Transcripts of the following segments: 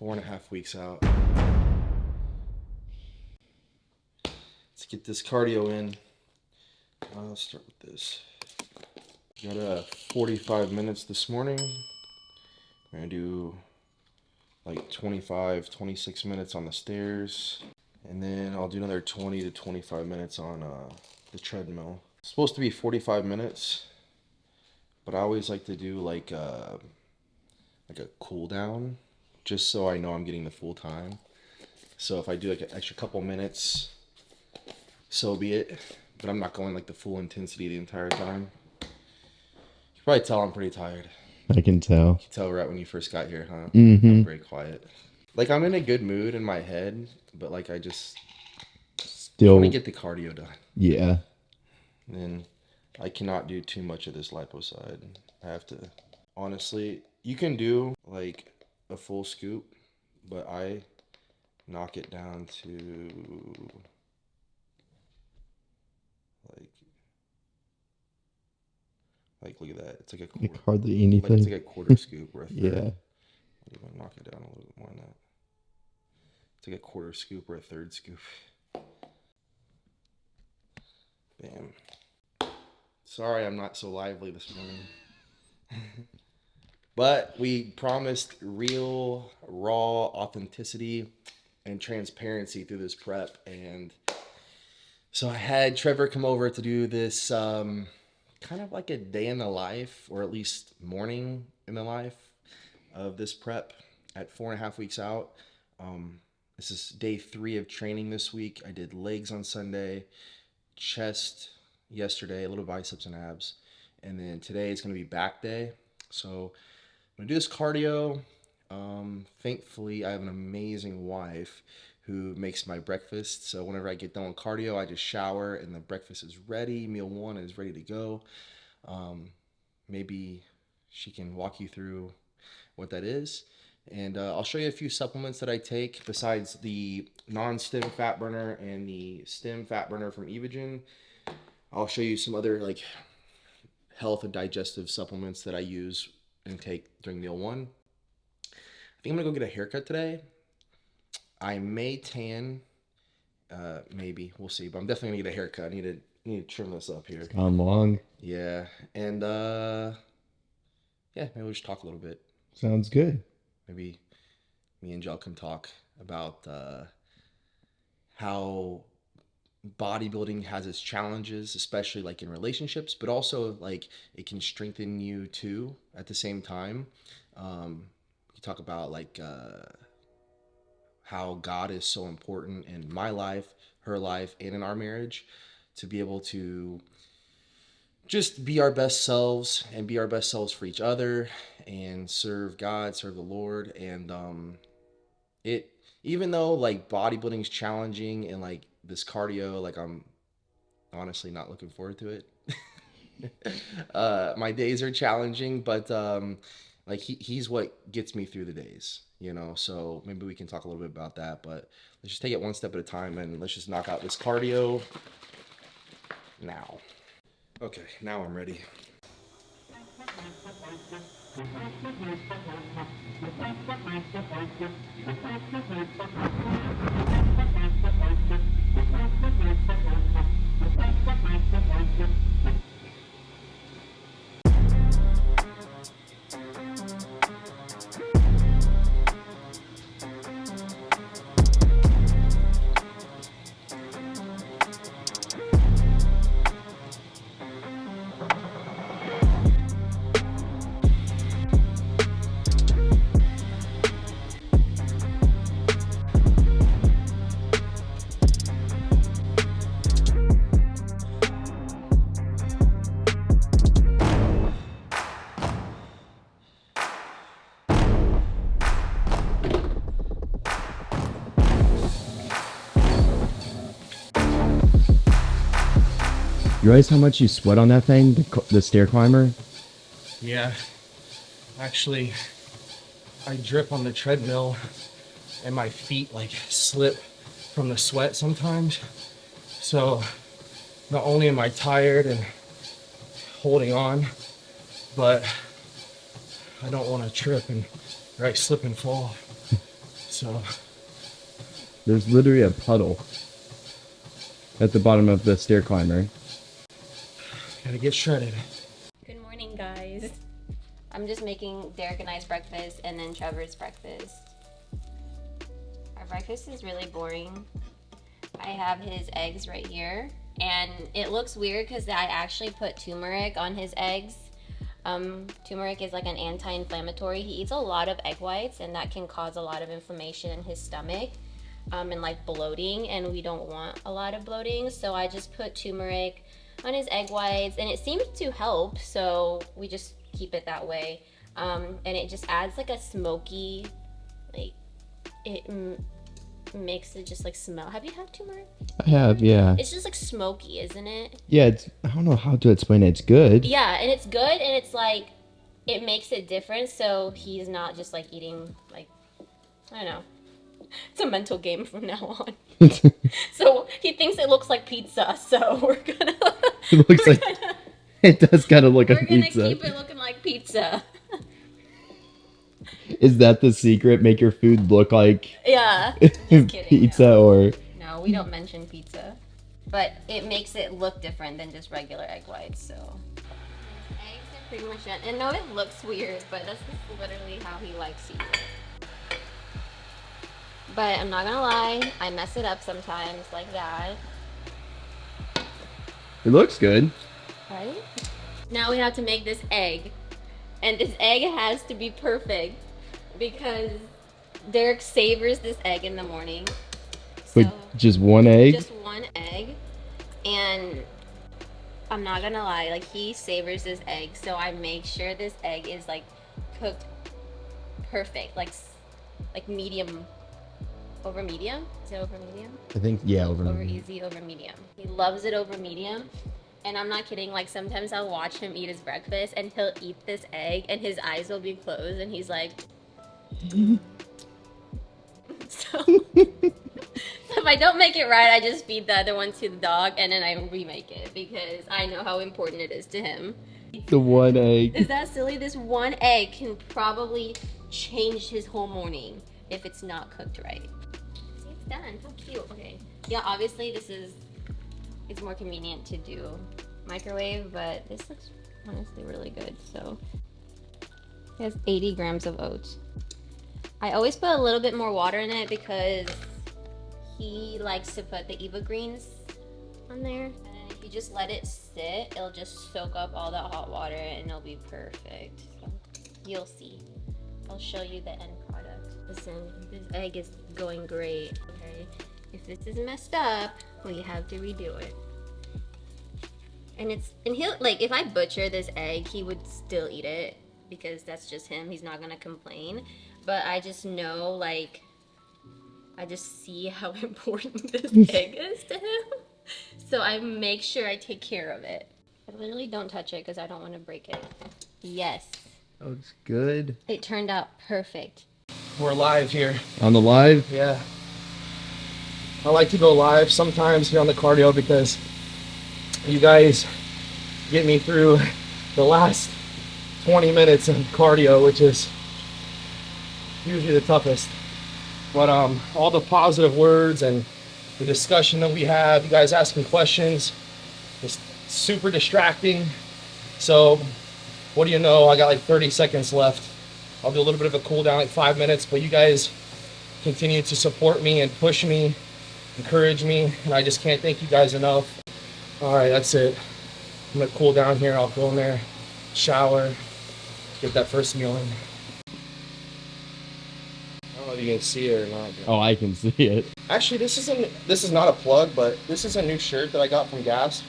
4.5 weeks out. Let's get this cardio in. I'll start with this. Got 45 minutes this morning. We're gonna do like 25, 26 minutes on the stairs. And then I'll do another 20 to 25 minutes on the treadmill. It's supposed to be 45 minutes, but I always like to do like a cool down, just so I know I'm getting the full time. So if I do like an extra couple minutes, so be it. But I'm not going like the full intensity the entire time. You can probably tell I'm pretty tired. I can tell. You can tell right when you first got here, huh? Mm-hmm. I'm very quiet. Like I'm in a good mood in my head, but like I just Still want to get the cardio done. Yeah. And I cannot do too much of this lipo side. I have to, honestly, you can do like a full scoop, but I knock it down to like look at that. It's like a quarter, like hardly anything. Like it's like a quarter scoop or a third. Yeah. You want to knock it down a little bit more than that. It's like a quarter scoop or a third scoop. Bam. Sorry I'm not so lively this morning. But we promised real, raw authenticity and transparency through this prep. And so I had Trevor come over to do this kind of like a day in the life, or at least morning in the life of this prep at 4.5 weeks out. This is day 3 of training this week. I did legs on Sunday, chest yesterday, a little biceps and abs. And then today is going to be back day. So I'm going to do this cardio. Thankfully, I have an amazing wife who makes my breakfast. So whenever I get done with cardio, I just shower and the breakfast is ready. Meal 1 is ready to go. Maybe she can walk you through what that is. And I'll show you a few supplements that I take besides the non-stem fat burner and the stem fat burner from Evogen. I'll show you some other like health and digestive supplements that I use and take during meal 1. I think I'm gonna go get a haircut today. I may tan, maybe we'll see, but I'm definitely gonna get a haircut. I need to trim this up here. It's gone long. Yeah, and yeah, maybe we'll just talk a little bit. Sounds good. Maybe me and Jill can talk about how bodybuilding has its challenges, especially like in relationships, but also like it can strengthen you too at the same time. We talk about like how God is so important in my life, her life, and in our marriage, to be able to just be our best selves and be our best selves for each other and serve God, serve the Lord. And it, even though like bodybuilding is challenging and like this cardio, like I'm honestly not looking forward to it. My days are challenging, but like he's what gets me through the days, you know. So maybe we can talk a little bit about that, but let's just take it one step at a time and let's just knock out this cardio now. Okay, now I'm ready. You realize how much you sweat on that thing, the stair climber? Yeah, actually, I drip on the treadmill and my feet like slip from the sweat sometimes. So not only am I tired and holding on, but I don't want to trip and slip and fall. So There's literally a puddle at the bottom of the stair climber. gotta get shredded. Good morning, guys. I'm just making Derek and I's breakfast and then Trevor's breakfast. Our breakfast is really boring. I have his eggs right here, and it looks weird because I actually put turmeric on his eggs. Turmeric is like an anti-inflammatory. He eats a lot of egg whites, and that can cause a lot of inflammation in his stomach, and like bloating, and we don't want a lot of bloating. So I just put turmeric on his egg whites, and it seems to help. So we just keep it that way, and it just adds like a smoky, like it makes it just like smell. Have you had turmeric? I have, yeah. It's just like smoky, isn't it? Yeah, I don't know how to explain it. It's good. Yeah, and it's good, and it's like, it makes it different, so he's not just like eating, like, I don't know. It's a mental game from now on. So he thinks it looks like pizza, so we're gonna. It looks like it does kind of look like We're gonna pizza. keep it looking like pizza. Is that the secret? Make your food look like Yeah. Just kidding. pizza No. or No, we don't mention pizza, but it makes it look different than just regular egg whites. So eggs are pretty much done. And no, it looks weird, but that's just literally how he likes to eat it. But I'm not gonna lie, I mess it up sometimes like that. it looks good. Right? Now we have to make this egg. And this egg has to be perfect because Derek savors this egg in the morning. With just one egg? Just one egg. And I'm not gonna lie, like he savors this egg, so I make sure this egg is like cooked perfect, like medium over medium. Is it over medium? I think, yeah, Over easy over medium. He loves it over medium. And I'm not kidding, like sometimes I'll watch him eat his breakfast and he'll eat this egg and his eyes will be closed and he's like so if I don't make it right, I just feed the other one to the dog and then I remake it because I know how important it is to him. The one egg. Is that silly? This one egg can probably change his whole morning if it's not cooked right. See, it's done. How cute. Okay. Yeah, obviously it's more convenient to do microwave, but this looks honestly really good. So it has 80 grams of oats. I always put a little bit more water in it because he likes to put the Eva greens on there. And then if you just let it sit, it'll just soak up all that hot water and it'll be perfect. So you'll see. I'll show you the end product. Listen, this egg is going great. Okay, if this is messed up, we have to redo it. And he'll, like, if I butcher this egg, he would still eat it because that's just him. He's not gonna complain. But I just know, like, I just see how important this egg is to him. So I make sure I take care of it. I literally don't touch it because I don't want to break it. Yes. Oh, it's good. It turned out perfect. We're live here. On the live? Yeah. I like to go live sometimes here on the cardio because you guys get me through the last 20 minutes of cardio, which is usually the toughest. But all the positive words and the discussion that we have, you guys asking questions, it's super distracting. So what do you know? I got like 30 seconds left. I'll do a little bit of a cool down, like 5 minutes, but you guys continue to support me and push me, encourage me, and I just can't thank you guys enough. All right, that's it. I'm gonna cool down here. I'll go in there, shower, get that first meal in. I don't know if you can see it or not. Oh, I can see it. Actually, this is not a plug, but this is a new shirt that I got from Gas.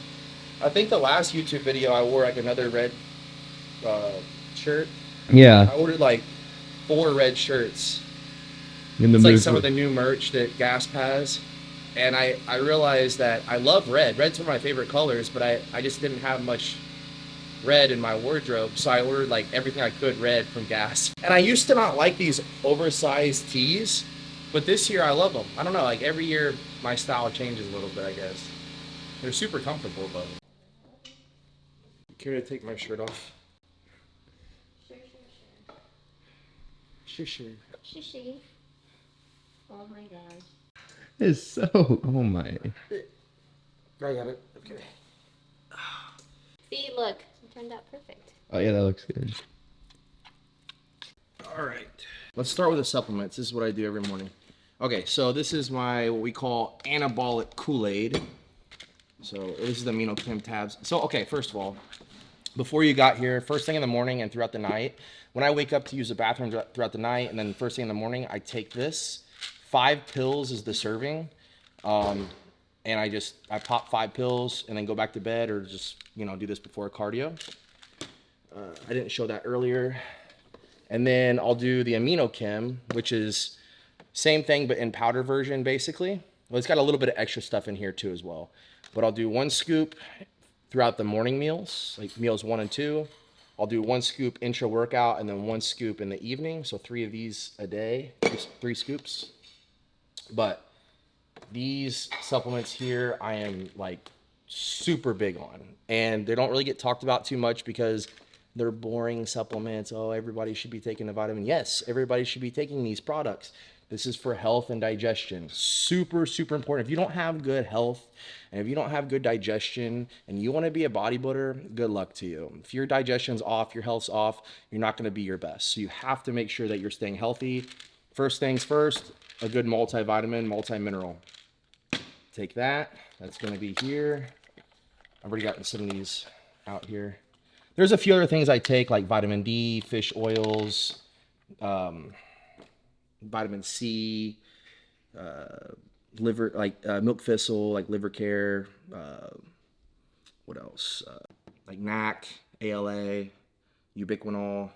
I think the last YouTube video I wore like another red shirt. Yeah. I ordered like 4 red shirts. In the It's like mood some for- of the new merch that Gasp has. And I realized that I love red. Red's one of my favorite colors, but I just didn't have much red in my wardrobe. So I ordered like everything I could red from Gasp. And I used to not like these oversized tees, but this year I love them. I don't know, like every year my style changes a little bit, I guess. They're super comfortable, but. Care to take my shirt off? Sure. Shishi. Oh my gosh. It's so. Oh my. I got it. Okay. See, look, it turned out perfect. Oh yeah, that looks good. All right. Let's start with the supplements. This is what I do every morning. Okay, so this is my what we call anabolic Kool-Aid. So this is the amino chem tabs. So okay, first of all, before you got here, first thing in the morning and throughout the night, when I wake up to use the bathroom throughout the night, and then first thing in the morning, I take this. 5 pills is the serving, and I pop 5 pills and then go back to bed, or just do this before cardio. I didn't show that earlier. And then I'll do the amino chem, which is same thing but in powder version basically. Well, it's got a little bit of extra stuff in here too as well. But I'll do 1 scoop throughout the morning meals, like meals 1 and 2. I'll do 1 scoop intra workout and then 1 scoop in the evening. So 3 of these a day, 3 scoops. But these supplements here, I am like super big on, and they don't really get talked about too much because they're boring supplements. Oh, everybody should be taking a vitamin. Yes, everybody should be taking these products. This is for health and digestion. Super, super important. If you don't have good health and if you don't have good digestion and you want to be a bodybuilder, good luck to you. If your digestion's off, your health's off, you're not going to be your best. So you have to make sure that you're staying healthy. First things first, a good multivitamin, multi-mineral. Take that. That's going to be here. I've already gotten some of these out here. There's a few other things I take, like vitamin D, fish oils, vitamin C, liver, like milk thistle, like liver care. What else? Like NAC, ALA, ubiquinol,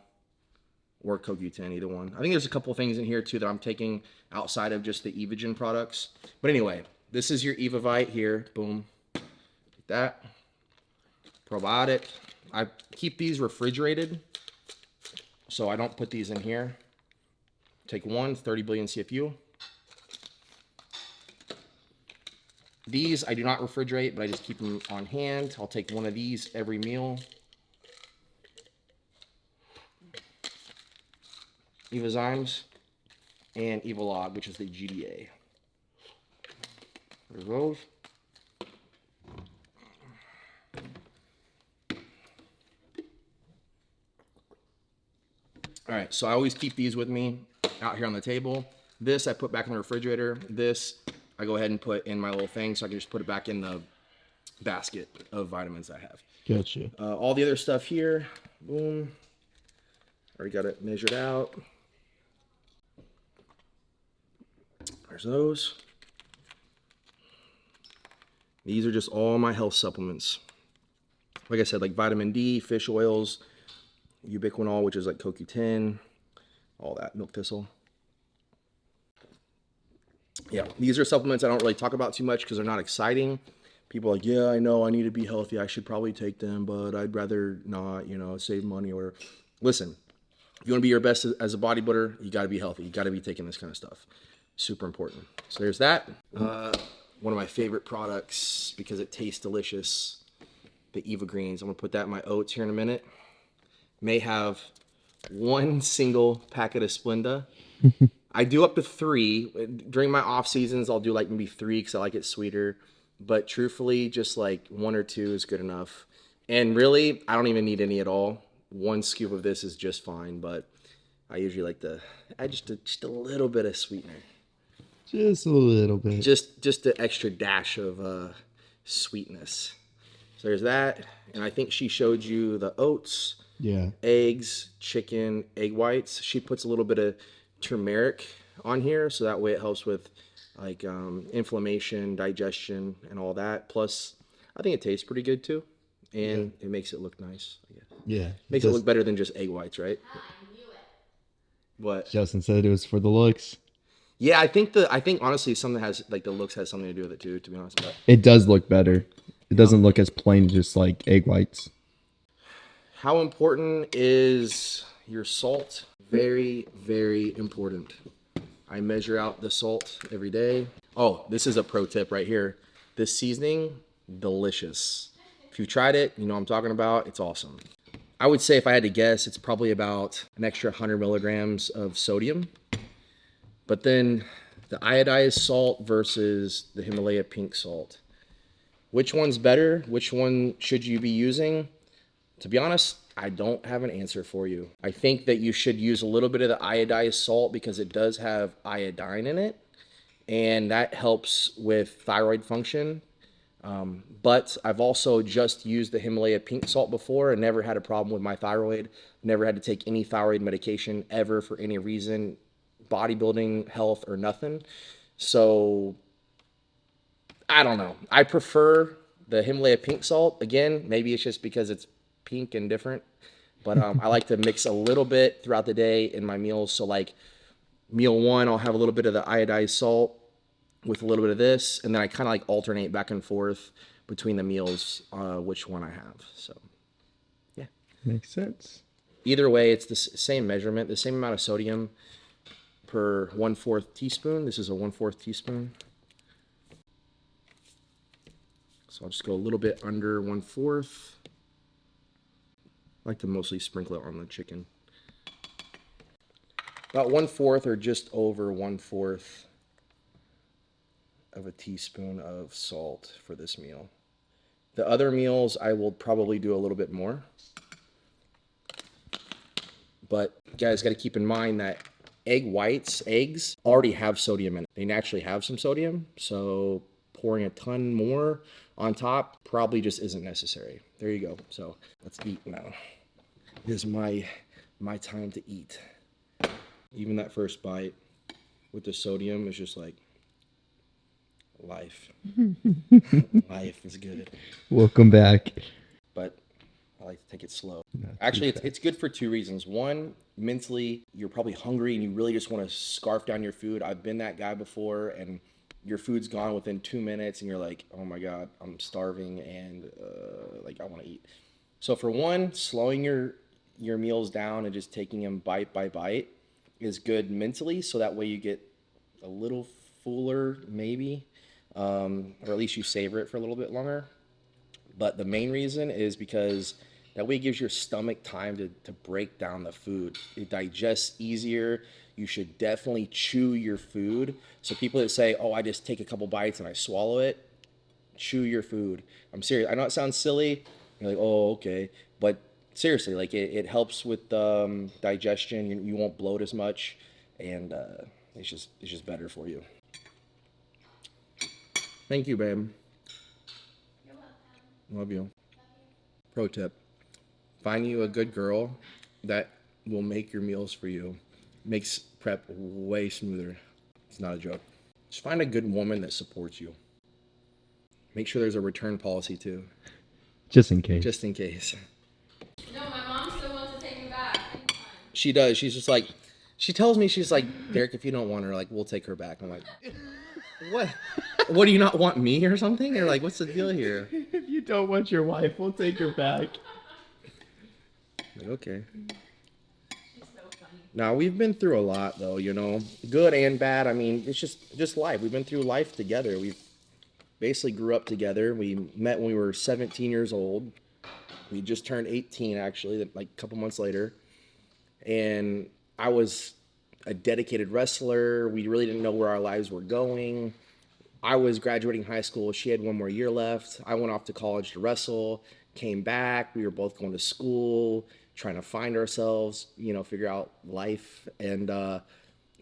or CoQ10, either one. I think there's a couple things in here too that I'm taking outside of just the Evogen products. But anyway, this is your EvaVite here. Boom. Like that. Probiotic. I keep these refrigerated, so I don't put these in here. Take 1, 30 billion CFU. These I do not refrigerate, but I just keep them on hand. I'll take 1 of these every meal. Evazymes and Evolog, which is the GDA. There's those. All right, so I always keep these with me out here on the table. This I put back in the refrigerator. This I go ahead and put in my little thing so I can just put it back in the basket of vitamins I have. Gotcha. All the other stuff here, boom. Already got it measured out. There's those. These are just all my health supplements. Like I said, like vitamin D, fish oils, ubiquinol, which is like CoQ10, all that, milk thistle. Yeah, these are supplements I don't really talk about too much because they're not exciting. People are like, yeah, I know I need to be healthy. I should probably take them, but I'd rather not, save money or... Listen, if you want to be your best as a bodybuilder, you got to be healthy. You got to be taking this kind of stuff. Super important. So there's that. One of my favorite products because it tastes delicious, the Eva Greens. I'm going to put that in my oats here in a minute. May have 1 single packet of Splenda. I do up to 3. During my off seasons, I'll do like maybe 3 because I like it sweeter. But truthfully, just like 1 or 2 is good enough. And really, I don't even need any at all. 1 scoop of this is just fine. But I usually like to add just a little bit of sweetener. Just a little bit. Just the extra dash of sweetness. So there's that. And I think she showed you the oats. Yeah. Eggs, chicken, egg whites. She puts a little bit of turmeric on here, so that way it helps with like inflammation, digestion, and all that. Plus, I think it tastes pretty good too, and it makes it look nice. I guess. Yeah. Makes it look better than just egg whites, right? I knew it. What? Justin said it was for the looks. Yeah, I think honestly something has like the looks has something to do with it too. To be honest, but It does look better. It doesn't look as plain, just like egg whites. how important is your salt? Very, very important. I measure out the salt every day. Oh, this is a pro tip right here. This seasoning, delicious. If you've tried it, you know what I'm talking about. It's awesome. I would say if I had to guess, it's probably about an extra 100 milligrams of sodium. But then The iodized salt versus the Himalaya pink salt. Which one's better? Which one should you be using? To be honest, I don't have an answer for you. I think that you should use a little bit of the iodized salt because it does have iodine in it, and that helps with thyroid function. But I've also just used the Himalaya pink salt before and never had a problem with my thyroid. Never had to take any thyroid medication ever for any reason, bodybuilding, health, or nothing. So I don't know. I prefer the Himalaya pink salt. Again, maybe it's just because it's pink and different. But I like to mix a little bit throughout the day in my meals. So like meal one, I'll have a little bit of the iodized salt with a little bit of this, and then I kind of like alternate back and forth between the meals, which one I have. So, yeah. Makes sense. Either way, it's the same measurement, the same amount of sodium per 1/4 teaspoon. This is a 1/4 teaspoon. So I'll just go a little bit under 1/4. I like to mostly sprinkle it on the chicken. About 1/4 or just over 1/4 of a teaspoon of salt for this meal. The other meals I will probably do a little bit more. But you guys got to keep in mind that eggs already have sodium in it. They naturally have some sodium, so pouring a ton more on top probably just isn't necessary. There you go. So let's eat now. It is my time to eat. Even that first bite with the sodium is just like life. Life is good. Welcome back. But I like to take it slow. Actually, it's good for two reasons. One, mentally, you're probably hungry and you really just want to scarf down your food. I've been that guy before, and your food's gone within 2 minutes, and you're like, oh my God, I'm starving, and like I want to eat. So for one, slowing your meals down and just taking them bite by bite is good mentally, so that way you get a little fuller, maybe, or at least you savor it for a little bit longer. But the main reason is because that way it gives your stomach time to break down the food. It digests easier. You should definitely chew your food. So people that say, oh, I just take a couple bites and I swallow it, chew your food. I'm serious. I know it sounds silly. You're like, oh, okay. But seriously, like it helps with digestion. You won't bloat as much, and it's just better for you. Thank you, babe. You're welcome. Love you. Pro tip: find you a good girl that will make your meals for you. Makes prep way smoother. It's not a joke. Just find a good woman that supports you. Make sure there's a return policy too, Just in case. just in case. No, my mom still wants to take me back. She does. She's just like, she tells me, she's like, Derek, if you don't want her, like, we'll take her back. I'm like, what? What, do you not want me or something? Or like, what's the deal here? If you don't want your wife, we'll take her back. Like, okay. She's so funny. Now, we've been through a lot, though, you know, good and bad. I mean, it's just life. We've been through life together. We basically grew up together. We met when we were 17 years old. We just turned 18, actually, like a couple months later. And I was a dedicated wrestler. We really didn't know where our lives were going. I was graduating high school. She had one more year left. I went off to college to wrestle, came back. We were both going to school, trying to find ourselves, you know, figure out life, and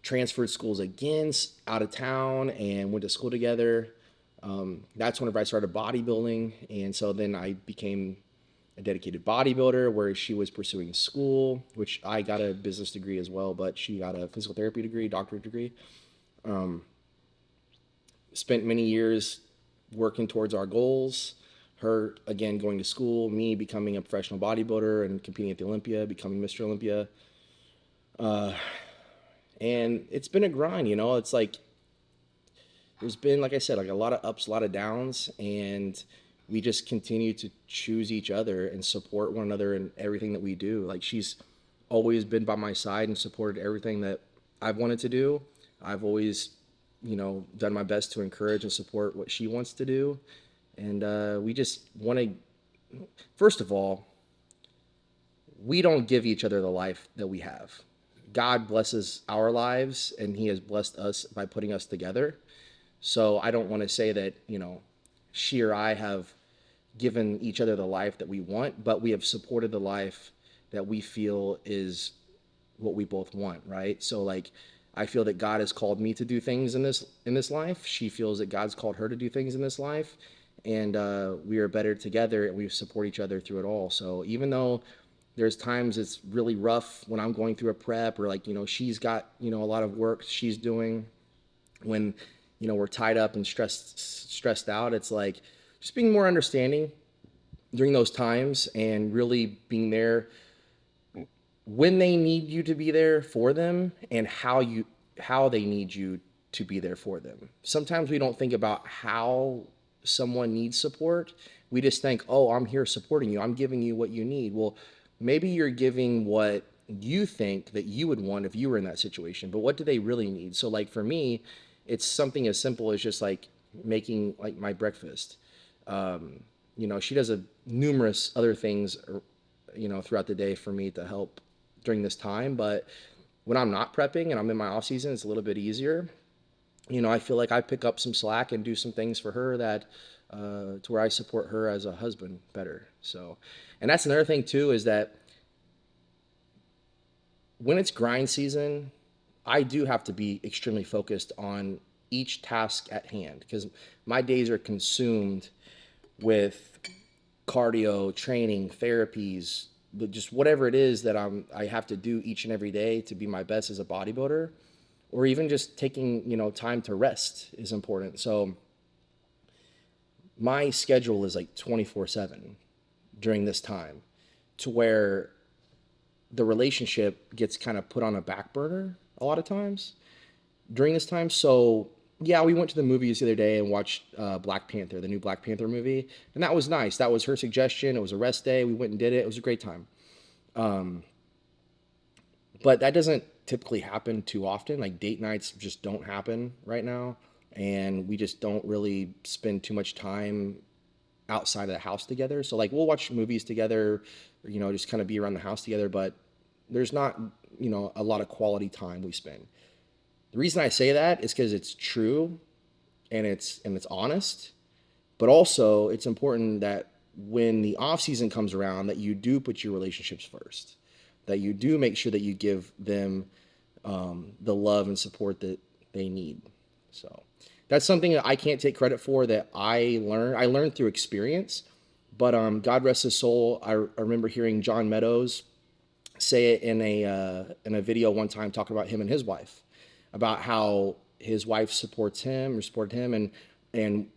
transferred schools again out of town and went to school together. That's whenever I started bodybuilding. And so then I became a dedicated bodybuilder, where she was pursuing school, which I got a business degree as well, but she got a physical therapy degree, doctorate degree. Spent many years working towards our goals. Her, again, going to school, me becoming a professional bodybuilder and competing at the Olympia, becoming Mr. Olympia. And it's been a grind, you know. It's like, there's been, like I said, like a lot of ups, a lot of downs, and we just continue to choose each other and support one another in everything that we do. Like, she's always been by my side and supported everything that I've wanted to do. I've always, you know, done my best to encourage and support what she wants to do. And we just want to, first of all, we don't give each other the life that we have. God blesses our lives, and He has blessed us by putting us together. So I don't want to say that, she or I have given each other the life that we want, but we have supported the life that we feel is what we both want, right? So like I feel that God has called me to do things in this life. She feels that God's called her to do things in this life, and we are better together, and we support each other through it all. So even though there's times it's really rough when I'm going through a prep, or like she's got a lot of work she's doing, when we're tied up and stressed out, it's like just being more understanding during those times, and really being there when they need you to be there for them, and how they need you to be there for them. Sometimes we don't think about how someone needs support. We just think, oh, I'm here supporting you, I'm giving you what you need. Well, maybe you're giving what you think that you would want if you were in that situation, but what do they really need? So like for me, it's something as simple as just like making like my breakfast. She does numerous other things, throughout the day for me to help during this time. But when I'm not prepping and I'm in my off season, it's a little bit easier. I feel like I pick up some slack and do some things for her that to where I support her as a husband better. So, and that's another thing too, is that when it's grind season, I do have to be extremely focused on each task at hand, because my days are consumed with cardio, training, therapies, but just whatever it is that I have to do each and every day to be my best as a bodybuilder, or even just taking, time to rest is important. So my schedule is like 24/7 during this time, to where the relationship gets kind of put on a back burner a lot of times during this time. So yeah, we went to the movies the other day and watched Black Panther, the new Black Panther movie, and that was nice. That was her suggestion. It was a rest day. We went and did it. It was a great time. But that doesn't typically happen too often. Like date nights just don't happen right now, and we just don't really spend too much time outside of the house together. So like we'll watch movies together, or, just kind of be around the house together, but there's not, a lot of quality time we spend. The reason I say that is because it's true, and it's honest, but also it's important that when the off season comes around, that you do put your relationships first, that you do make sure that you give them the love and support that they need. So that's something that I can't take credit for, that I learned through experience. But God rest his soul, I remember hearing John Meadows say it in a video one time, talking about him and his wife, about how his wife supported him, and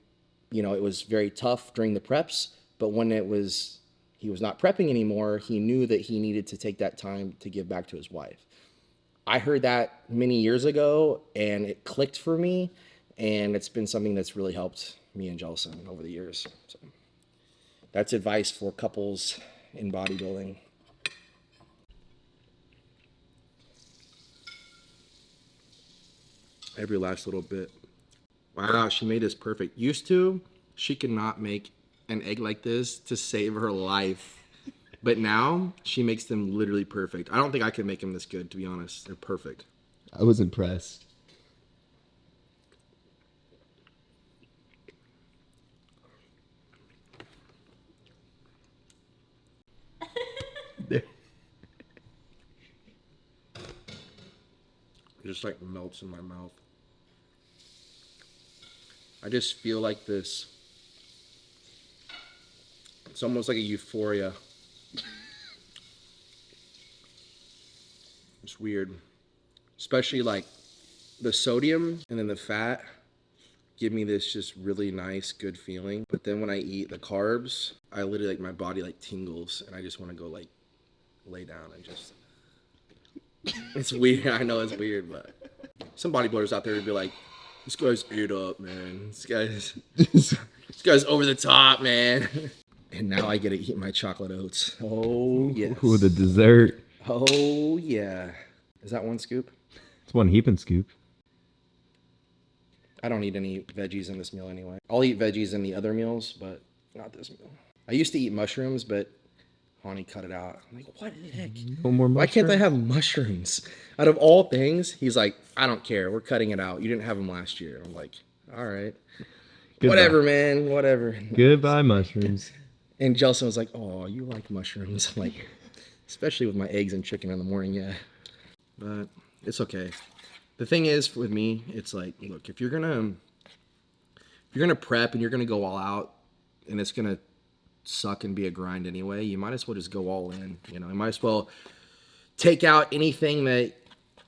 it was very tough during the preps, but when he was not prepping anymore, he knew that he needed to take that time to give back to his wife. I heard that many years ago, and it clicked for me, and it's been something that's really helped me and Jelson over the years. So that's advice for couples in bodybuilding. Every last little bit. Wow, she made this perfect. Used to, she could not make an egg like this to save her life. But now, she makes them literally perfect. I don't think I could make them this good, to be honest. They're perfect. I was impressed. It just like melts in my mouth. I just feel like this. It's almost like a euphoria. It's weird. Especially like the sodium and then the fat give me this just really nice, good feeling. But then when I eat the carbs, I literally, like, my body like tingles, and I just want to go like lay down and just. It's weird. I know it's weird, but some bodybuilders out there would be like, "This guy's ate up, man. This guy's over the top, man." And now I get to eat my chocolate oats. Oh yes. With a dessert. Oh yeah. Is that one scoop? It's one heaping scoop. I don't eat any veggies in this meal anyway. I'll eat veggies in the other meals, but not this meal. I used to eat mushrooms, but Honey cut it out. I'm like, what the heck? No more Why can't I mushroom? have mushrooms? Out of all things, he's like, I don't care. We're cutting it out. You didn't have them last year. I'm like, all right. Goodbye. Whatever, man. Whatever. Goodbye, mushrooms. And Jelson was like, oh, you like mushrooms. I'm like, especially with my eggs and chicken in the morning, yeah. But it's okay. The thing is, with me, it's like, look, if you're gonna prep and you're gonna go all out, and it's gonna suck and be a grind anyway, you might as well just go all in. You know, you might as well take out anything that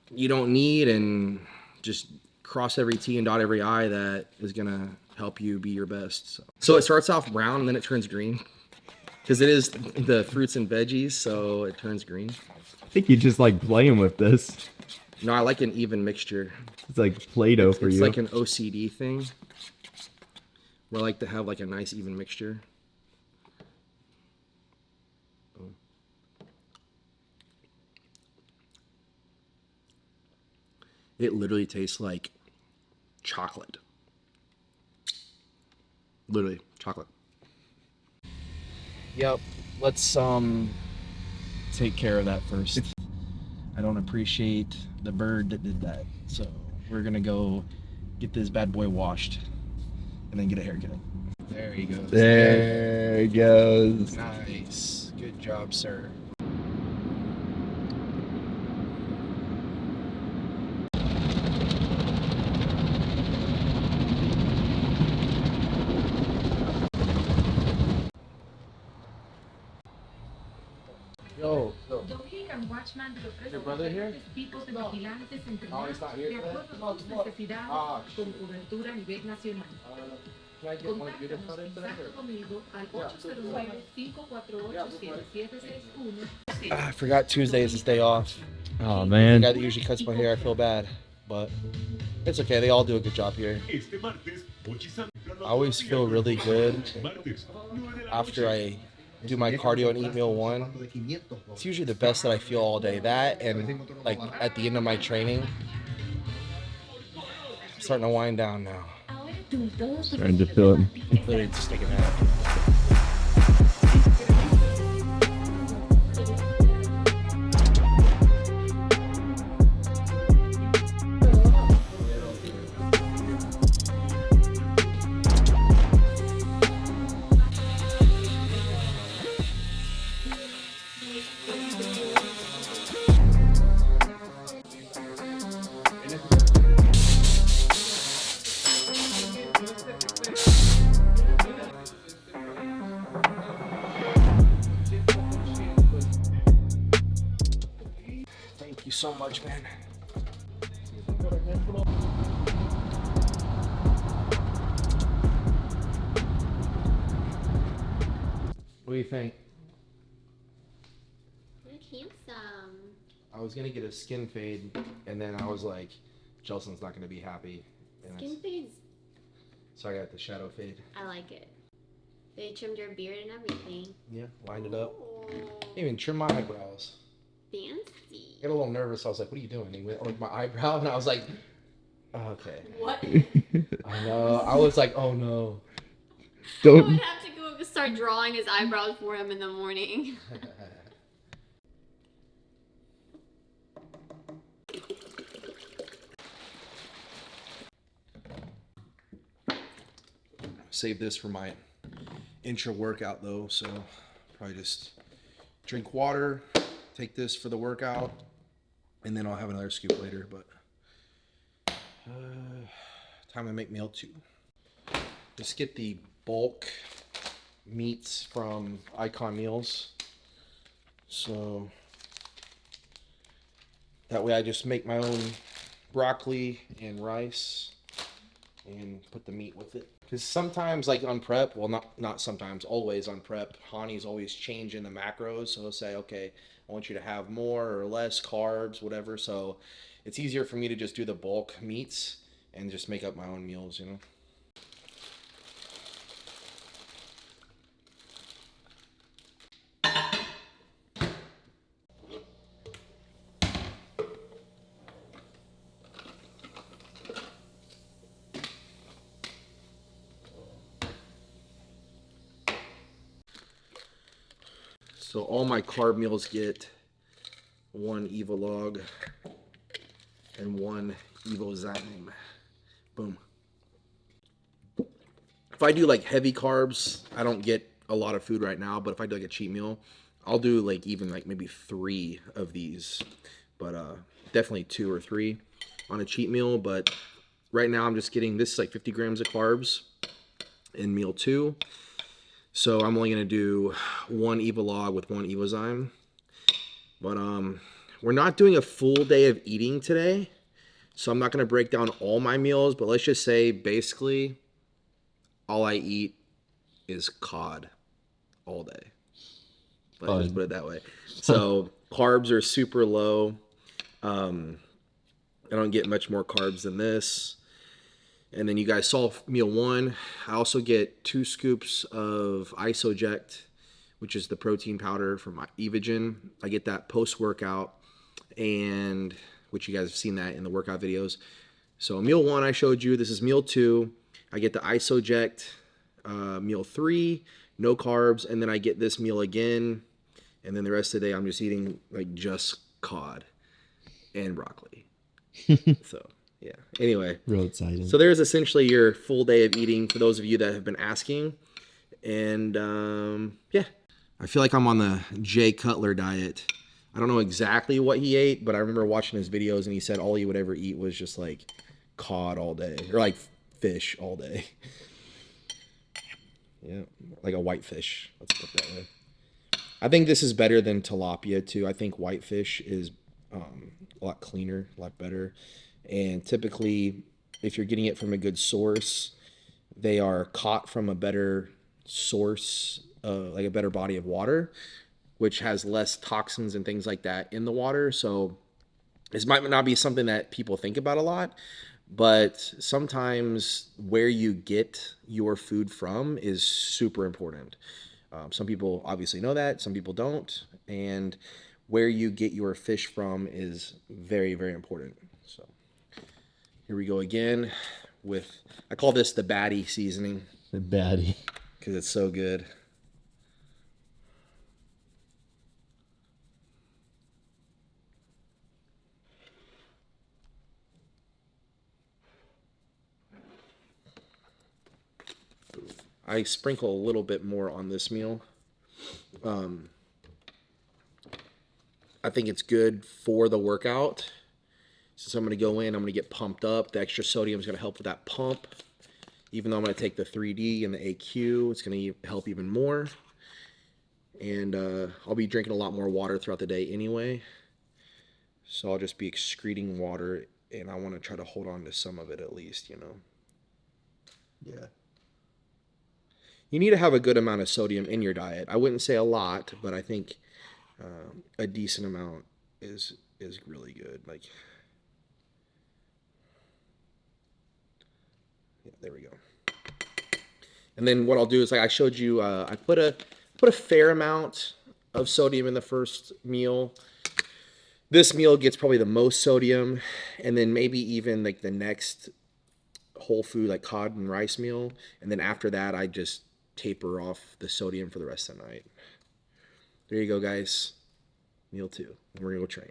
you don't need and just cross every T and dot every I that is gonna help you be your best. So it starts off brown and then it turns green because it is the fruits and veggies, so it turns green. I think you just like playing with this. No, I like an even mixture. It's like Play-Doh for It's you. like an OCD thing where I like to have like a nice even mixture. It literally tastes like chocolate. Literally chocolate. Yep. Let's take care of that first. I don't appreciate the bird that did that. So we're gonna go get this bad boy washed and then get a haircut. There he goes. There it goes. Nice. Good job, sir. Yo, your brother here? No, he's not here today. Can I get one of you to cut it today? I forgot Tuesday is his day off. Oh The man. guy that usually cuts my hair, I feel bad, but it's okay. They all do a good job here. I always feel really good after I do my cardio and eat meal one. It's usually the best that I feel all day. That and like at the end of my training, I'm starting to wind down now. Starting to feel it. Literally just taking a nap. Thank you so much, man. What do you think? Look handsome. I was gonna get a skin fade, and then I was like, Jelson's not gonna be happy. And Skin fades. so I got the shadow fade. I like it. They trimmed your beard and everything. Yeah, lined it up. Oh, Even trim my eyebrows. fancy. I got a little nervous. I was like, what are you doing? He went like my eyebrow, and I was like, oh, okay. What? I know. I was like, oh no. I would Don't. have to go start drawing his eyebrows for him in the morning. Save this for my intra workout though, so probably just drink water, take this for the workout, and then I'll have another scoop later. But time to make meal 2. Just get the bulk meats from Icon Meals, so that way I just make my own broccoli and rice and put the meat with it. Because sometimes, like on prep, well, not sometimes, always on prep, Hani's always changing the macros. So he'll say, okay, I want you to have more or less carbs, whatever. So it's easier for me to just do the bulk meats and just make up my own meals, you know. So all my carb meals get 1 Evolog and 1 Evozyme. Boom. If I do like heavy carbs, I don't get a lot of food right now, but if I do like a cheat meal, I'll do like even like maybe 3 of these, but definitely 2 or 3 on a cheat meal. But right now I'm just getting, this is like 50 grams of carbs in meal 2. So I'm only gonna do 1 Evolog with 1 Evozyme. But we're not doing a full day of eating today, so I'm not gonna break down all my meals, but let's just say basically all I eat is cod all day. Let's just put it that way. So carbs are super low. I don't get much more carbs than this. And then you guys saw meal 1. I also get 2 scoops of Isoject, which is the protein powder from Evogen. I get that post-workout, and which you guys have seen that in the workout videos. So meal 1 I showed you. This is meal 2. I get the Isoject. Meal 3, no carbs, and then I get this meal again, and then the rest of the day I'm just eating like just cod and broccoli. So yeah. Anyway, Real exciting. so there's essentially your full day of eating for those of you that have been asking. And yeah, I feel like I'm on the Jay Cutler diet. I don't know exactly what he ate, but I remember watching his videos and he said all he would ever eat was just like cod all day, or like fish all day. Yeah, like a whitefish. Let's put it that way. I think this is better than tilapia too. I think whitefish is a lot cleaner, a lot better. And typically, if you're getting it from a good source, they are caught from a better source, like a better body of water, which has less toxins and things like that in the water. So this might not be something that people think about a lot, but sometimes where you get your food from is super important. Some people obviously know that, some people don't. And where you get your fish from is very, very important. So here we go again with, I call this the baddie seasoning. The baddie. Because it's so good. I sprinkle a little bit more on this meal. I think it's good for the workout. So I'm going to go in, I'm going to get pumped up. The extra sodium is going to help with that pump. Even though I'm going to take the 3D and the AQ, it's going to help even more. And I'll be drinking a lot more water throughout the day anyway. So I'll just be excreting water, and I want to try to hold on to some of it at least, you know. Yeah. You need to have a good amount of sodium in your diet. I wouldn't say a lot, but I think a decent amount is really good. Like, yeah, there we go. And then what I'll do is, like I showed you, I put a fair amount of sodium in the first meal. This meal gets probably the most sodium, and then maybe even like the next whole food, like cod and rice meal, and then after that I just taper off the sodium for the rest of the night. There you go, guys. Meal 2. We're gonna go train.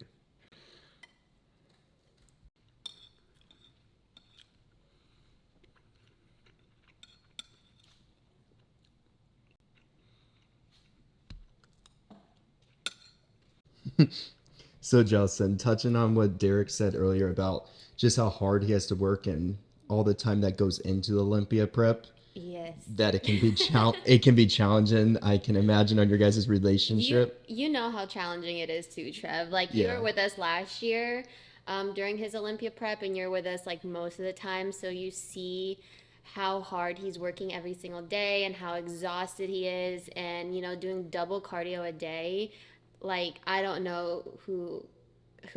So Justin, touching on what Derek said earlier about just how hard he has to work and all the time that goes into the Olympia prep. Yes. That it can be it can be challenging. I can imagine on your guys' relationship. You know how challenging it is too, Trev. Like you were with us last year during his Olympia prep, and you're with us like most of the time, so you see how hard he's working every single day and how exhausted he is, and you know, doing double cardio a day. Like I don't know who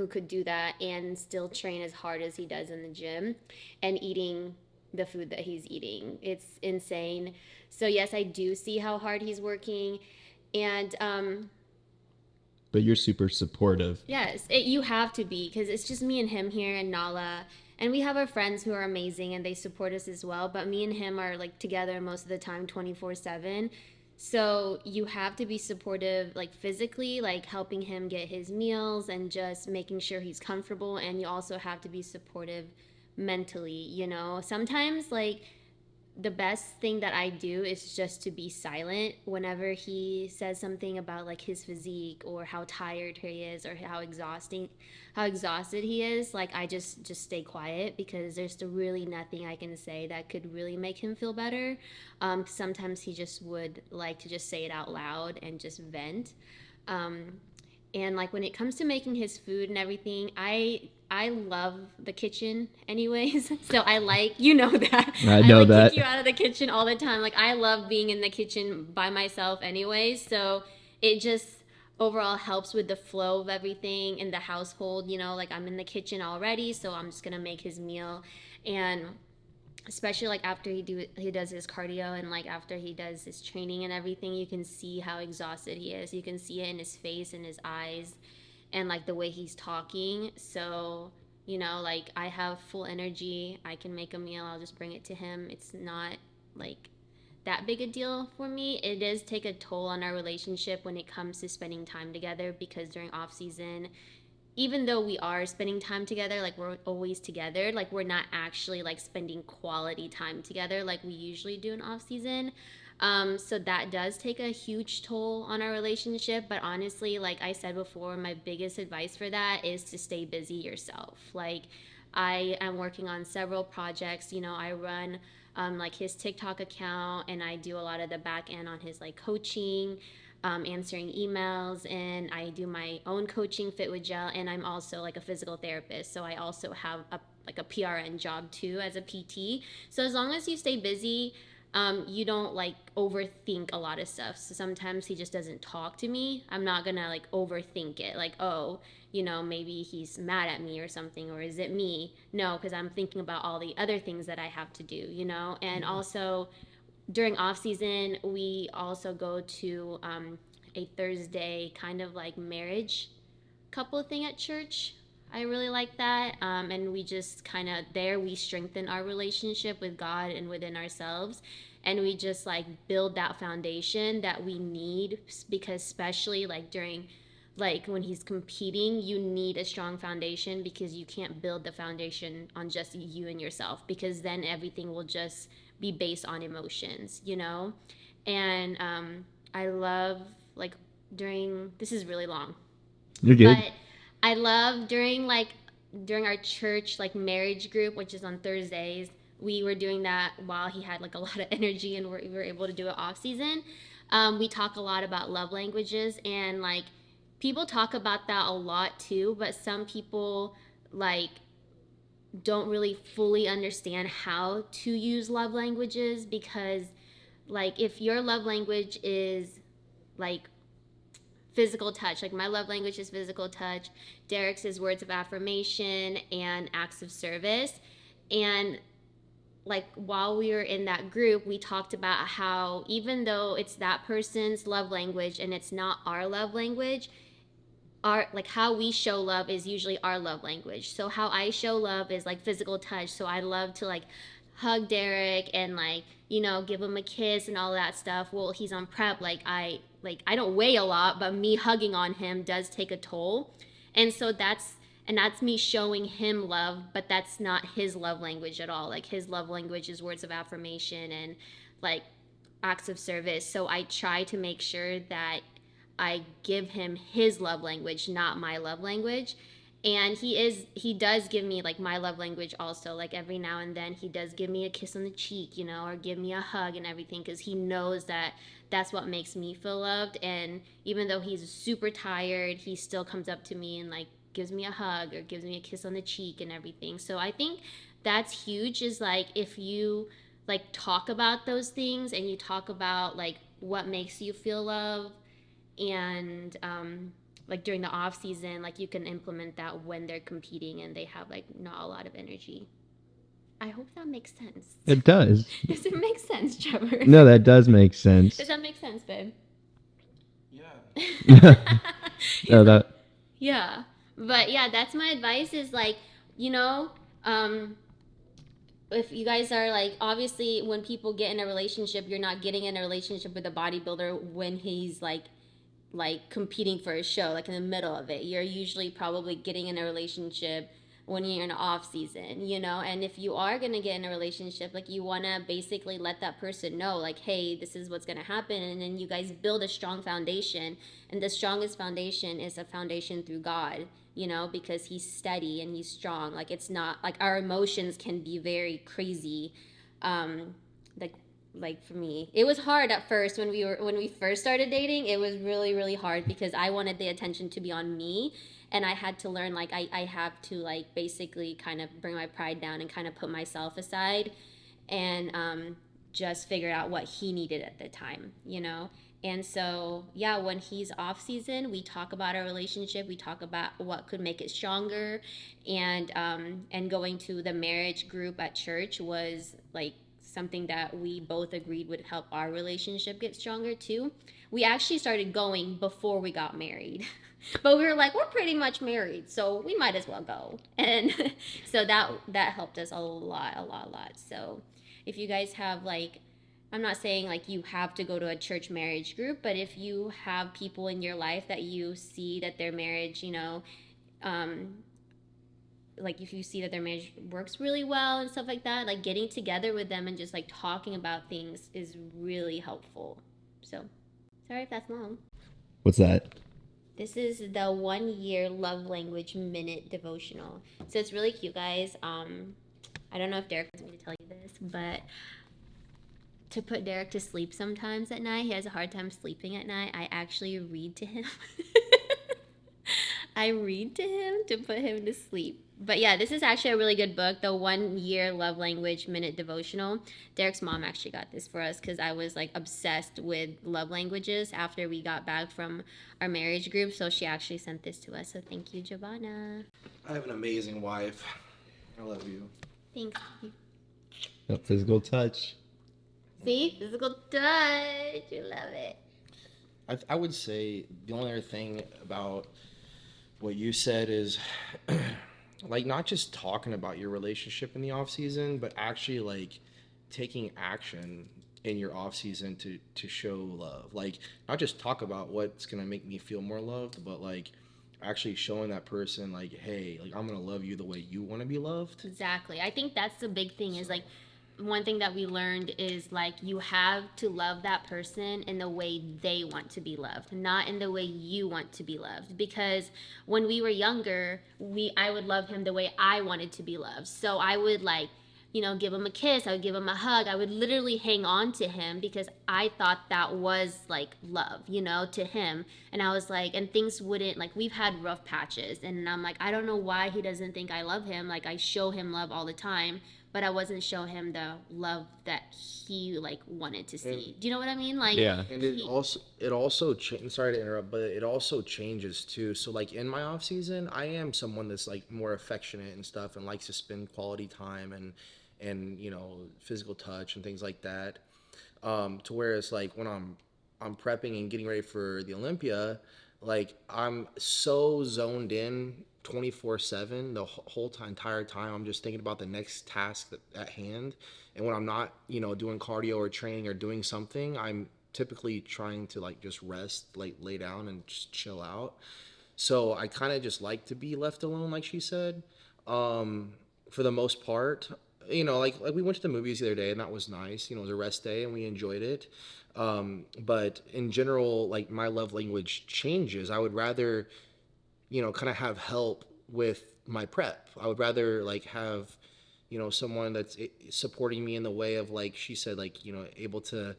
could do that and still train as hard as he does in the gym and eating the food that he's eating. It's insane. So yes, I do see how hard he's working, and but you're super supportive. yes, you have to be, because it's just me and him here and Nala, and we have our friends who are amazing and they support us as well, but me and him are like together most of the time 24/7. So you have to be supportive, like physically, like helping him get his meals and just making sure he's comfortable. And you also have to be supportive mentally, you know? Sometimes, like, the best thing that I do is just to be silent whenever he says something about like his physique or how tired he is or how exhausted he is. Like I just stay quiet because there's really nothing I can say that could really make him feel better. Sometimes he just would like to just say it out loud and just vent. Um, and like when it comes to making his food and everything, I love the kitchen anyways. So I like, you know, that I I know like that. kick you out of the kitchen all the time. Like I love being in the kitchen by myself anyways. So it just overall helps with the flow of everything in the household, you know, like I'm in the kitchen already, so I'm just going to make his meal. And especially like after he does his cardio and like after he does his training and everything, you can see how exhausted he is. You can see it in his face and his eyes and like the way he's talking. So you know, like I have full energy, I can make a meal, I'll just bring it to him. It's not like that big a deal for me. It does take a toll on our relationship when it comes to spending time together because during off season, even though we are spending time together, like we're always together, like we're not actually like spending quality time together like we usually do in off season. So that does take a huge toll on our relationship. But honestly, like I said before, my biggest advice for that is to stay busy yourself. Like I am working on several projects. You know, I run like his TikTok account and I do a lot of the back end on his like coaching, answering emails, and I do my own coaching, Fit with Gel, and I'm also like a physical therapist. So I also have a PRN job too as a PT. So as long as you stay busy, you don't like overthink a lot of stuff. So sometimes he just doesn't talk to me. I'm not gonna like overthink it. Like, oh, you know, maybe he's mad at me or something, or is it me? No, because I'm thinking about all the other things that I have to do, you know, and also during off season, we also go to a Thursday kind of like marriage couple thing at church. I really like that. And we just kind of there we strengthen our relationship with God and within ourselves. And we just like build that foundation that we need because especially like during like when he's competing, you need a strong foundation because you can't build the foundation on just you and yourself because then everything will just be based on emotions, you know? And I love like during this is really long, You're good. but I love during our church like marriage group, which is on Thursdays. We were doing that while he had like a lot of energy, and we were able to do it off season. We talk a lot about love languages, and like people talk about that a lot too. But some people like don't really fully understand how to use love languages because like if your love language is like physical touch. Like my love language is physical touch. Derek's is words of affirmation and acts of service. And like while we were in that group, we talked about how even though it's that person's love language and it's not our love language, our like how we show love is usually our love language. So how I show love is like physical touch. So I love to like hug Derek and like, you know, give him a kiss and all that stuff. Well, he's on prep, like I don't weigh a lot, but me hugging on him does take a toll. And so that's me showing him love, but that's not his love language at all. Like his love language is words of affirmation and like acts of service. So I try to make sure that I give him his love language, not my love language. And he does give me like my love language also. Like every now and then he does give me a kiss on the cheek, you know, or give me a hug and everything because he knows that that's what makes me feel loved. And even though he's super tired, he still comes up to me and like gives me a hug or gives me a kiss on the cheek and everything. So I think that's huge is like if you like talk about those things and you talk about like what makes you feel love and like during the off season, like you can implement that when they're competing and they have like not a lot of energy. I hope that makes sense. It does. Does it make sense, Trevor? No, that does make sense. Does that make sense, babe? Yeah. No, that. Yeah. But yeah, that's my advice is like, you know, if you guys are like, obviously when people get in a relationship, you're not getting in a relationship with a bodybuilder when he's like competing for a show, like in the middle of it. You're usually probably getting in a relationship when you're in off season, you know. And if you are going to get in a relationship, like, you want to basically let that person know, like, hey, this is what's going to happen, and then you guys build a strong foundation. And the strongest foundation is a foundation through God, you know, because he's steady and he's strong. Like, it's not like our emotions can be very crazy. Like for me, it was hard at first when we first started dating. It was really hard because I wanted the attention to be on me, and I had to learn, like, I have to, like, basically kind of bring my pride down and kind of put myself aside, and just figure out what he needed at the time, you know. And so, yeah, when he's off season, we talk about our relationship. We talk about what could make it stronger, and going to the marriage group at church was like something that we both agreed would help our relationship get stronger too. We actually started going before we got married. But we were like, we're pretty much married, so we might as well go. And so that helped us a lot. So if you guys have, like, I'm not saying like you have to go to a church marriage group, but if you have people in your life that you see that their marriage, you know, like, if you see that their marriage works really well and stuff like that, like, getting together with them and just like talking about things is really helpful. So sorry if that's long. What's that? This is the 1 year love language minute devotional. So it's really cute, guys. I don't know if Derek wants me to tell you this, but to put Derek to sleep sometimes at night, he has a hard time sleeping at night, I actually read to him. I read to him to put him to sleep. But yeah, this is actually a really good book, the 1 year love language minute devotional. Derek's mom actually got this for us because I was like obsessed with love languages after we got back from our marriage group. So she actually sent this to us. So thank you, Giovanna. I have an amazing wife. I love you. Thanks. Physical touch. See? Physical touch. You love it. I would say the only other thing about what you said is like, not just talking about your relationship in the off season, but actually like taking action in your off season to show love. Like, not just talk about what's gonna make me feel more loved, but like actually showing that person, like, hey, like, I'm gonna love you the way you want to be loved. Exactly. I think that's the big thing, is like, one thing that we learned is like, you have to love that person in the way they want to be loved, not in the way you want to be loved. Because when we were younger, I would love him the way I wanted to be loved. So I would, like, you know, give him a kiss, I would give him a hug, I would literally hang on to him because I thought that was like love, you know, to him. And I was like, and things wouldn't, like, we've had rough patches, and I'm like, I don't know why he doesn't think I love him. Like, I show him love all the time, but I wasn't showing him the love that he like wanted to see. Do you know what I mean? Like, yeah. And it also sorry to interrupt, but it also changes too. So like, in my off season, I am someone that's like more affectionate and stuff, and likes to spend quality time and you know, physical touch and things like that. To whereas like when I'm prepping and getting ready for the Olympia, like, I'm so zoned in 24/7 the whole entire time. I'm just thinking about the next task at hand. And when I'm not, you know, doing cardio or training or doing something, I'm typically trying to like just rest, like lay down and just chill out. So I kind of just like to be left alone, like she said, for the most part. You know, like we went to the movies the other day, and that was nice. You know, it was a rest day and we enjoyed it. But in general, like, my love language changes. I would rather, you know, kind of have help with my prep. I would rather like have, you know, someone that's supporting me in the way of, like she said, like, you know, able to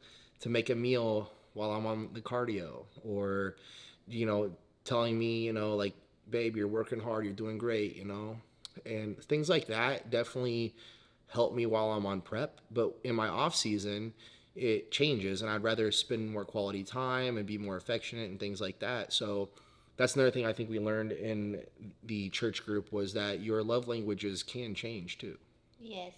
make a meal while I'm on the cardio, or, you know, telling me, you know, like, babe, you're working hard, you're doing great, you know, and things like that definitely help me while I'm on prep. But in my off season, it changes, and I'd rather spend more quality time and be more affectionate and things like that. So that's another thing I think we learned in the church group, was that your love languages can change too. yes.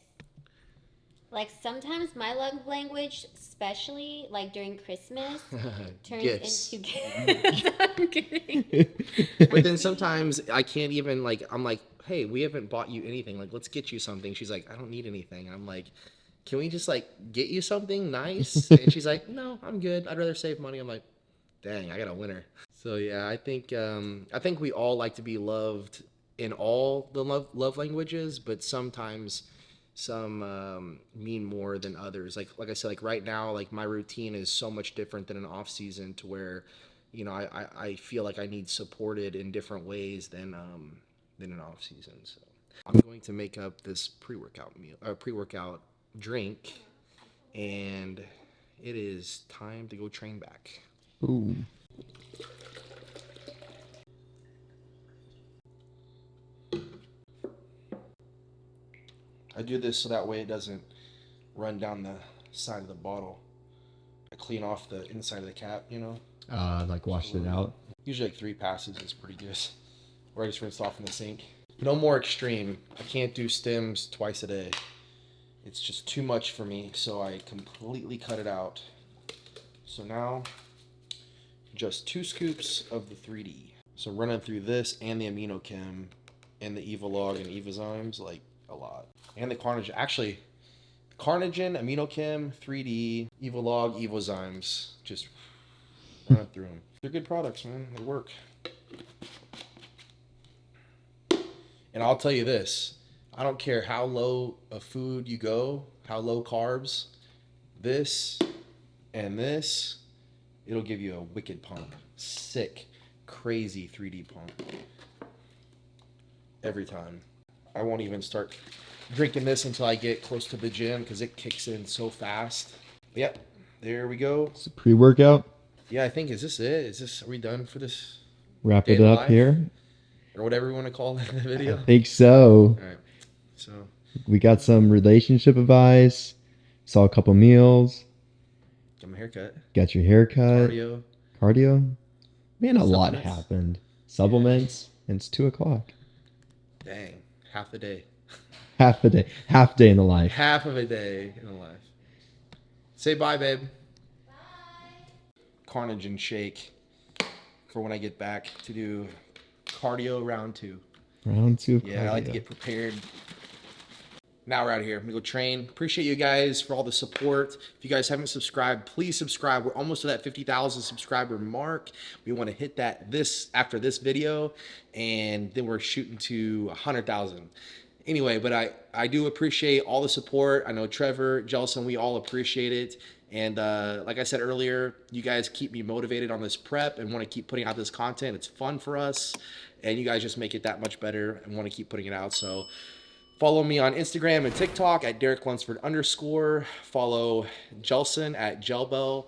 Like, sometimes my love language, especially like during Christmas, turns Gifts. into gifts. I'm kidding. But then sometimes I can't even, like, I'm like, hey, we haven't bought you anything. Like, let's get you something. She's like, I don't need anything. And I'm like, can we just like get you something nice? And she's like, no, I'm good. I'd rather save money. I'm like, dang, I got a winner. So yeah, I think we all like to be loved in all the love languages, but sometimes some mean more than others. Like I said, like right now, like my routine is so much different than an off season to where, you know, I feel like I need supported in different ways than an off season. So I'm going to make up this pre-workout drink, and it is time to go train back. Ooh. I do this so that way it doesn't run down the side of the bottle. I clean off the inside of the cap, you know? Like washed it out. Usually like 3 passes is pretty good. Or I just rinse off in the sink. No more extreme. I can't do stems twice a day. It's just too much for me, so I completely cut it out. So now, just 2 scoops of the 3D. So running through this and the amino chem and the Evolog and Evozymes, like a lot. And the Carnage, actually, Carnitine, AminoChem, 3D, Evolog, Evozymes. Just run through them. They're good products, man. They work. And I'll tell you this. I don't care how low of food you go, how low carbs, this and this, it'll give you a wicked pump. Sick, crazy 3D pump. Every time. I won't even start drinking this until I get close to the gym because it kicks in so fast. But yep, there we go. It's a pre-workout. Yeah, I think, is this it? Are we done for this? Wrap Day it up live? here. Or whatever you want to call the video? I think so. All right, so. We got some relationship advice. Saw a couple meals. Got my haircut. Got your haircut. Cardio. Man, a lot Supplements. happened. Supplements. And it's 2:00. Dang, half the day. Half a day. Half day in the life. Half of a day in a life. Say bye, babe. Bye. Carnage and shake for when I get back to do cardio round 2. Round 2 of Yeah, I like to cardio. get prepared. Now we're out here. I'm going to go train. Appreciate you guys for all the support. If you guys haven't subscribed, please subscribe. We're almost to that 50,000 subscriber mark. We want to hit that after this video, and then we're shooting to 100,000. Anyway, but I do appreciate all the support. I know Trevor, Jelson, we all appreciate it. And like I said earlier, you guys keep me motivated on this prep and want to keep putting out this content. It's fun for us, and you guys just make it that much better and want to keep putting it out. So follow me on Instagram and TikTok at @DerekLunsford_. Follow Jelson at Gelbell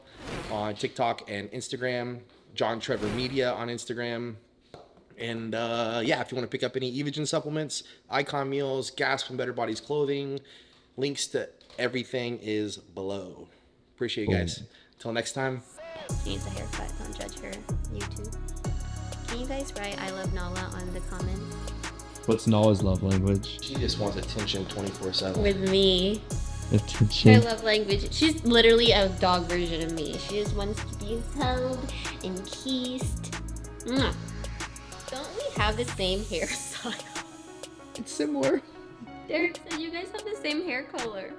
on TikTok and Instagram. John Trevor Media on Instagram. And yeah, if you want to pick up any Evogen supplements, Icon meals, Gasp and Better Bodies clothing, links to everything is below. Appreciate you guys. Until next time. She needs a haircut. Don't judge her. YouTube. Can you guys write "I love Nala" on the comments? What's Nala's love language? She just wants attention 24/7. With me. Her Attention. love language. She's literally a dog version of me. She just wants to be held and kissed. Mwah. Don't we have the same hairstyle? It's similar. Derek said you guys have the same hair color.